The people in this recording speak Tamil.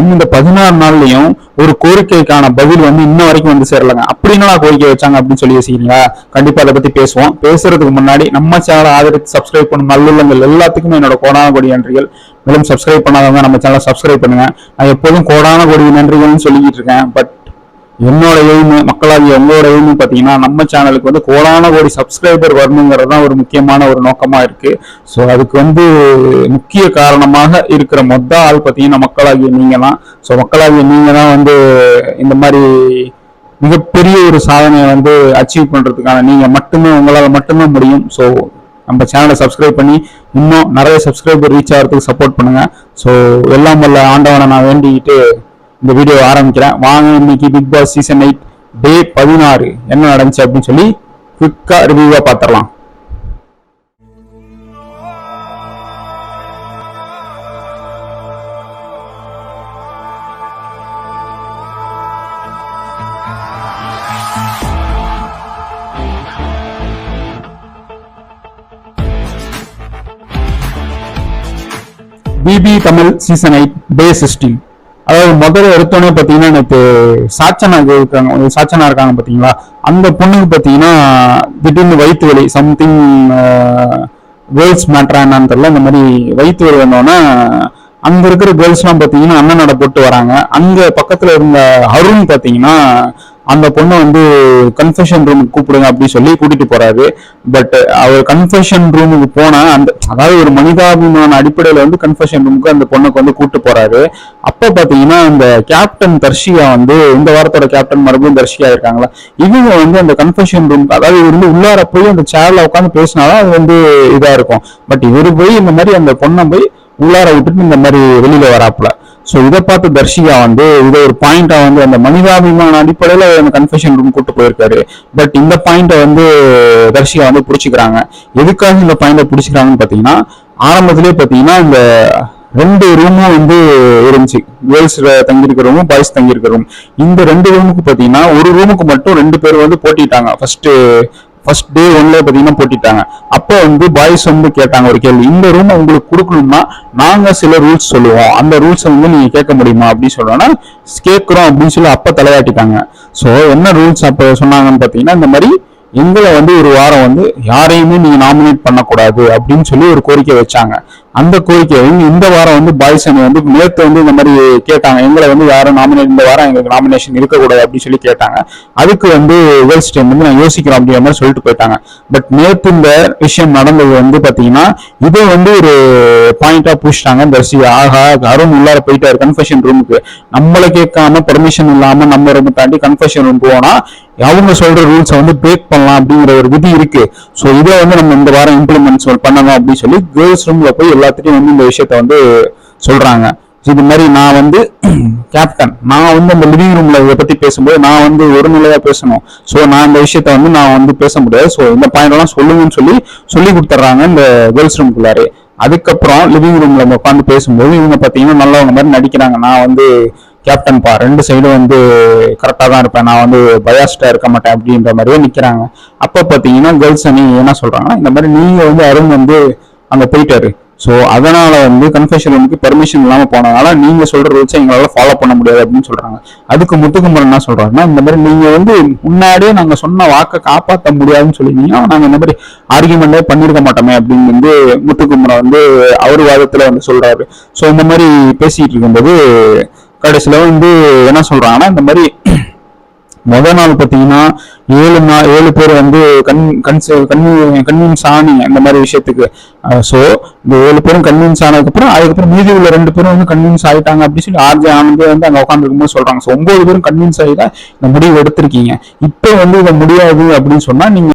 இன்னும் இந்த 16 நாள்லயும் ஒரு கோரிக்கைக்கான பதில் வந்து இன்ன வரைக்கும் வந்து சேரலங்க. அப்படின்னா கோரிக்கை வச்சாங்க அப்படின்னு சொல்லி யோசிக்கிறீங்களா? கண்டிப்பா அதை பத்தி பேசுவோம். பேசுறதுக்கு முன்னாடி நம்ம சேனலை ஆதரித்து சப்ஸ்கிரைப் பண்ணும் நல்லுள்ளங்கள் எல்லாத்துக்குமே என்னோட கோடான கோடி நன்றிகள். மேலும் சப்ஸ்கிரைப் பண்ணாதவங்க நம்ம சேனலை சப்ஸ்கிரைப் பண்ணுங்க. நான் எப்போதும் கோடான கோடி நன்றிகள்னு சொல்லிக்கிட்டு இருக்கேன். பட் என்னோட எய்மு, மக்களாகிய உங்களோட எய்மு பார்த்தீங்கன்னா நம்ம சேனலுக்கு வந்து கோடான கோடி சப்ஸ்கிரைபர் வரணுங்கிறது தான் ஒரு முக்கியமான ஒரு நோக்கமா இருக்கு. ஸோ அதுக்கு வந்து முக்கிய காரணமாக இருக்கிற ஆள் பார்த்தீங்கன்னா மக்களாகிய நீங்க தான். ஸோ மக்களாகிய நீங்க தான் வந்து இந்த மாதிரி மிகப்பெரிய ஒரு சாதனையை வந்து அச்சீவ் பண்றதுக்கான நீங்க மட்டுமே, உங்களால் மட்டும்தான் முடியும். ஸோ நம்ம சேனலை சப்ஸ்கிரைப் பண்ணி இன்னும் நிறைய சப்ஸ்கிரைபர் ரீச் ஆகிறதுக்கு சப்போர்ட் பண்ணுங்க. ஸோ எல்லாம் வல்ல ஆண்டவனை நான் வேண்டிக்கிட்டு இந்த வீடியோ ஆரம்பிக்கிறேன். வாங்க இன்னைக்கு பிக் பாஸ் சீசன் 8 டே 16 என்ன நடந்துச்சு அப்படின்னு சொல்லி குவிக்கா ரிவ்யூவா பார்த்துடலாம். பிபி தமிழ் சீசன் 8 டே 16. அதாவது முதல்ல எடுத்தோடனே பார்த்தீங்கன்னா நேற்று சாச்சனா இருக்காங்க பார்த்தீங்களா, அந்த பொண்ணுக்கு பார்த்தீங்கன்னா திடீர்னு வயிற்று வலி, சம்திங் கேர்ள்ஸ் மேட்ரா என்னன்னு தெரியல, இந்த மாதிரி வயிற்று வலி வந்தோன்னா அங்க இருக்கிற கேர்ள்ஸ்லாம் பார்த்தீங்கன்னா அண்ணனோட போட்டு வராங்க. அங்க பக்கத்துல இருந்த அருண் பார்த்தீங்கன்னா அந்த பொண்ணை வந்து கன்ஃபெஷன் ரூமுக்கு கூப்பிடுங்க அப்படின்னு சொல்லி கூட்டிட்டு போறாரு. பட் அவர் கன்ஃபெஷன் ரூமுக்கு போனா அதாவது ஒரு மனிதாபிமான அடிப்படையில வந்து கன்ஃபெஷன் ரூமுக்கு அந்த பொண்ணுக்கு வந்து கூப்பிட்டு போறாரு. அப்ப பாத்தீங்கன்னா இந்த கேப்டன் தர்ஷிகா வந்து இந்த வாரத்தோட கேப்டன் மறுபடியும் தர்ஷிகா இருக்காங்களா, இவங்க வந்து அந்த கன்ஃபெஷன் ரூமுக்கு, அதாவது இவர் வந்து உள்ளார போய் அந்த சேர்ல உட்காந்து பேசினாலும் அது வந்து இதா இருக்கும். பட் இவரு போய் இந்த மாதிரி அந்த பொண்ணை போய் உள்ளார விட்டுட்டு இந்த மாதிரி வெளியில வராப்புல. ஸோ இதை பார்த்து தர்ஷிகா வந்து இதை ஒரு பாயிண்டா வந்து அந்த மனிதாபிமான அடிப்படையில அந்த கன்ஃபெஷன் ரூம் கூட்டு போயிருக்காரு. பட் இந்த பாயிண்ட வந்து தர்ஷிகா வந்து பிடிச்சிக்கிறாங்க. எதுக்காக இந்த பாயிண்ட பிடிச்சிக்கிறாங்கன்னு பாத்தீங்கன்னா, ஆரம்பத்திலேயே பாத்தீங்கன்னா இந்த 2 ரூமும் வந்து இருந்துச்சு, கேர்ள்ஸ் தங்கியிருக்கிற ரூமும் பாய்ஸ் தங்கியிருக்கிற ரூம். இந்த 2 ரூமுக்கு பாத்தீங்கன்னா ஒரு ரூமுக்கு மட்டும் 2 பேர் வந்து போட்டிட்டாங்க. ஃபர்ஸ்ட் டே 1ல பாத்தீங்கன்னா போட்டிட்டாங்க. அப்போ வந்து பாய்ஸ் வந்து கேட்டாங்க ஒரு கேள்வி, இந்த ரூம் உங்களுக்கு கொடுக்கணும்னா நாங்க சில ரூல்ஸ் சொல்லுவோம், அந்த ரூல்ஸ் வந்து நீங்க கேட்க முடியுமா அப்படின்னு சொல்றோம்னா கேட்கிறோம் அப்படின்னு சொல்லி அப்ப தலையாட்டிட்டாங்க. ஸோ என்ன ரூல்ஸ் அப்ப சொன்னாங்கன்னு பாத்தீங்கன்னா, இந்த மாதிரி எங்களை வந்து ஒரு வாரம் வந்து யாரையுமே நீங்க நாமினேட் பண்ணக்கூடாது அப்படின்னு சொல்லி ஒரு கோரிக்கை வச்சாங்க. அந்த கோரிக்கையை இந்த வாரம் வந்து பாய்ஸ் அணி வந்து நேற்று வந்து இந்த மாதிரி கேட்டாங்க, எங்களை வந்து யாரும் நாமினேட், இந்த வாரம் எங்களுக்கு நாமினேஷன் இருக்கக்கூடாது அப்படின்னு சொல்லி கேட்டாங்க. அதுக்கு வந்து கேர்ள்ஸ் டைம் வந்து நான் யோசிக்கிறோம் அப்படிங்கிற மாதிரி சொல்லிட்டு போயிட்டாங்க. பட் நேற்று இந்த விஷயம் நடந்தது வந்து பாத்தீங்கன்னா இதை வந்து ஒரு பாயிண்டா புடிச்சிட்டாங்க தர்ஷி. ஆகா, அருண் உள்ளார போயிட்டாரு கன்ஃபெஷன் ரூமுக்கு, நம்மளை கேட்காம பர்மிஷன் இல்லாம நம்ம ரூம் தாண்டி கன்ஃபெஷன் ரூம் போனா அவங்க சொல்ற ரூல்ஸை வந்து பிரேக் பண்ணலாம் அப்படிங்கிற ஒரு விதி இருக்கு. ஸோ இதை வந்து நம்ம இந்த வாரம் இம்ப்ளிமெண்ட் பண்ணணும் அப்படின்னு சொல்லி கேர்ள்ஸ் ரூம்ல போய் எல்லாத்தையும் வந்து இந்த விஷயத்த வந்து சொல்றாங்க. இது மாதிரி நான் வந்து கேப்டன், நான் வந்து அந்த லிவிங் ரூம்ல இதை பத்தி பேசும்போது நான் வந்து ஒரு நிலையா பேசணும். ஸோ நான் இந்த விஷயத்த வந்து நான் வந்து பேச முடியாது. ஸோ இந்த பாயிண்ட் எல்லாம் சொல்லுங்கன்னு சொல்லி கொடுத்துட்றாங்க இந்த கேர்ள்ஸ் ரூமுக்குள்ளாரு. அதுக்கப்புறம் லிவிங் ரூம்ல உட்காந்து பேசும்போது இவங்க பாத்தீங்கன்னா நல்லவங்க மாதிரி நடிக்கிறாங்க. நான் வந்து கேப்டன் பா, 2 சைடும் வந்து கரெக்டா தான் இருப்பேன், நான் வந்து பயாஸ்டா இருக்க மாட்டேன் அப்படின்ற மாதிரியே நிக்கிறாங்க. அப்ப பாத்தீங்கன்னா கேர்ள்ஸ் அணி என்ன சொல்றாங்கன்னா, இந்த மாதிரி நீங்க வந்து அருண் வந்து அங்க போயிட்டாரு, ஸோ அதனால வந்து கன்ஃபெஷன் ரூமுக்கு பெர்மிஷன் இல்லாம போனதால நீங்க சொல்ற ரூல்ஸை எங்களால ஃபாலோ பண்ண முடியாது அப்படின்னு சொல்றாங்க. அதுக்கு முத்துக்குமரன் என்ன சொல்றாங்கன்னா, இந்த மாதிரி நீங்க வந்து முன்னாடியே நாங்க சொன்ன வாக்கை காப்பாற்ற முடியாதுன்னு சொல்லியிருந்தீங்கன்னா நாங்க இந்த மாதிரி ஆர்கியூமெண்டே பண்ணிருக்க மாட்டோமே அப்படின்னு வந்து முத்துக்குமரன் வந்து அவர் வாதத்துல வந்து சொல்றாரு. ஸோ இந்த மாதிரி பேசிட்டு இருக்கும்போது கடைசியில வந்து என்ன சொல்றாங்கன்னா, இந்த மாதிரி முதல் நாள் பாத்தீங்கன்னா 7 பேர் வந்து கன்வின்ஸ் ஆனீங்க இந்த மாதிரி விஷயத்துக்கு. ஸோ இந்த 7 பேரும் கன்வின்ஸ் ஆனதுக்கப்புறம் அதுக்கப்புறம் மீதி உள்ள 2 பேரும் வந்து கன்வின்ஸ் ஆயிட்டாங்க அப்படின்னு சொல்லி ஆர்ஜே ஆனந்தே வந்து அங்க உட்காந்துருக்கும்போது சொல்றாங்க. ஸோ 9 பேரும் கன்வின்ஸ் ஆகி தான் இந்த முடிவு எடுத்திருக்கீங்க. இப்போ வந்து இதை முடியாது அப்படின்னு சொன்னா நீங்க